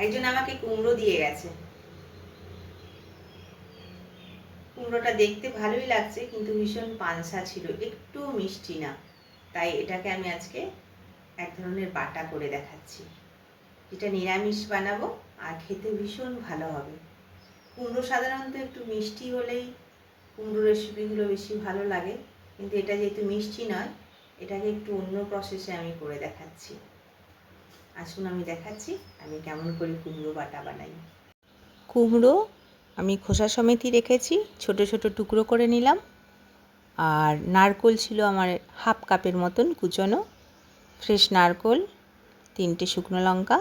একজন আমাকে কুমড়ো দিয়ে গেছে। কুমড়োটা দেখতে ভালোই লাগছে, কিন্তু ভীষণ পানসা ছিল, একটু মিষ্টি না। তাই এটাকে আমি আজকে এক ধরনের বাটা করে দেখাচ্ছি, যেটা নিরামিষ বানাবো আর খেতে ভীষণ ভালো হবে। কুমড়ো সাধারণত একটু মিষ্টি হলেই কুমড়ো রেসিপিগুলো বেশি ভালো লাগে, কিন্তু এটা যেহেতু মিষ্টি নয়, এটাকে একটু অন্য প্রসেসে আমি করে দেখাচ্ছি। আসুন আমি দেখাচ্ছি আমি কেমন করে কুমড়ো বাটা বানাই। কুমড়ো আমি খোসা সমেতই রেখেছি, ছোট ছোট টুকরো করে নিলাম। আর নারকোল ছিল আমার হাফ কাপের মতন কুচনো, ফ্রেশ নারকোল, 3টে শুকনো লঙ্কা,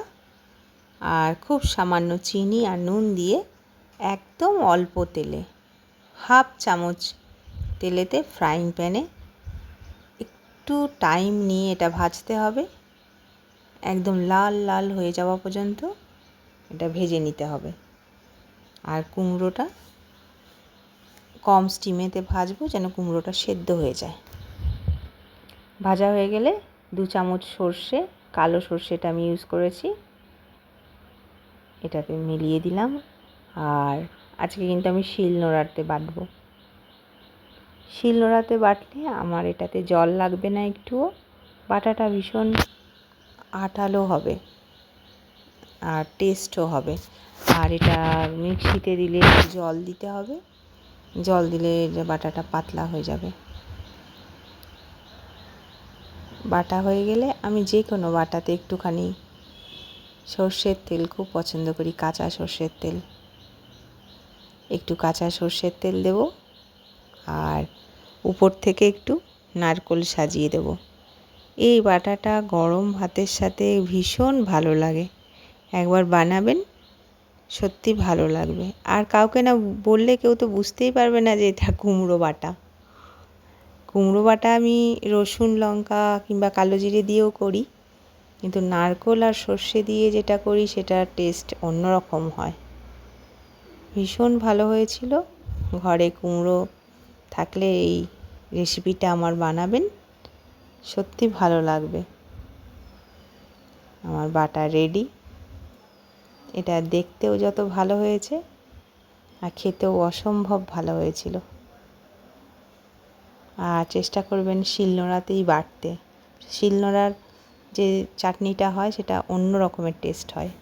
আর খুব সামান্য চিনি আর নুন দিয়ে একদম অল্প তেলে, হাফ চামচ তেলেতে ফ্রাইং প্যানে একটু টাইম নিয়ে এটা ভাজতে হবে। একদম লাল লাল হয়ে যাওয়া পর্যন্ত এটা ভেজে নিতে হবে। আর কুমড়োটা কম স্টিমেতে ভাজবো যেন কুমড়োটা সেদ্ধ হয়ে যায়। ভাজা হয়ে গেলে 2 চামচ সর্ষে, কালো সর্ষেটা আমি ইউজ করেছি, এটাতে মিলিয়ে দিলাম। আর আজকে কিন্তু আমি শিলনোড়াতে বাটবো। শিলনোড়াতে বাটলে আমার এটাতে জল লাগবে না একটুও, বাটাটা ভীষণ আঠালো হবে আর টেস্টও হবে। আর এটা মিক্সিতে দিলে জল দিতে হবে, জল দিলে বাটাটা পাতলা হয়ে যাবে। বাটা হয়ে গেলে আমি যে কোনো বাটাতে একটুখানি সর্ষের তেল খুব পছন্দ করি, কাঁচা সর্ষের তেল, একটু কাঁচা সর্ষের তেল দেব। আর উপর থেকে একটু নারকোল সাজিয়ে দেব। এই বাটাটা গরম ভাতের সাথে ভীষণ ভালো লাগে, একবার বানাবেন, সত্যি ভালো লাগবে। আর কাউকে না বললে কেউ তো বুঝতেই পারবে না যে এটা কুমড়ো বাটা। কুমড়ো বাটা আমি রসুন, লঙ্কা কিংবা কালো জিরে দিয়েও করি, কিন্তু নারকোল আর সর্ষে দিয়ে যেটা করি সেটার টেস্ট অন্যরকম হয়। ভীষণ ভালো হয়েছিল। ঘরে কুমড়ো থাকলে এই রেসিপিটা আমার বানাবেন, সত্যি ভালো লাগবে। আমার বাটা রেডি। এটা দেখতেও যত ভালো হয়েছে আর খেতেও অসম্ভব ভালো হয়েছিল। আর চেষ্টা করবেন শিলনোড়াতেই বাটতে। শিলনোড়ার যে চাটনিটা হয় সেটা অন্য রকমের টেস্ট হয়।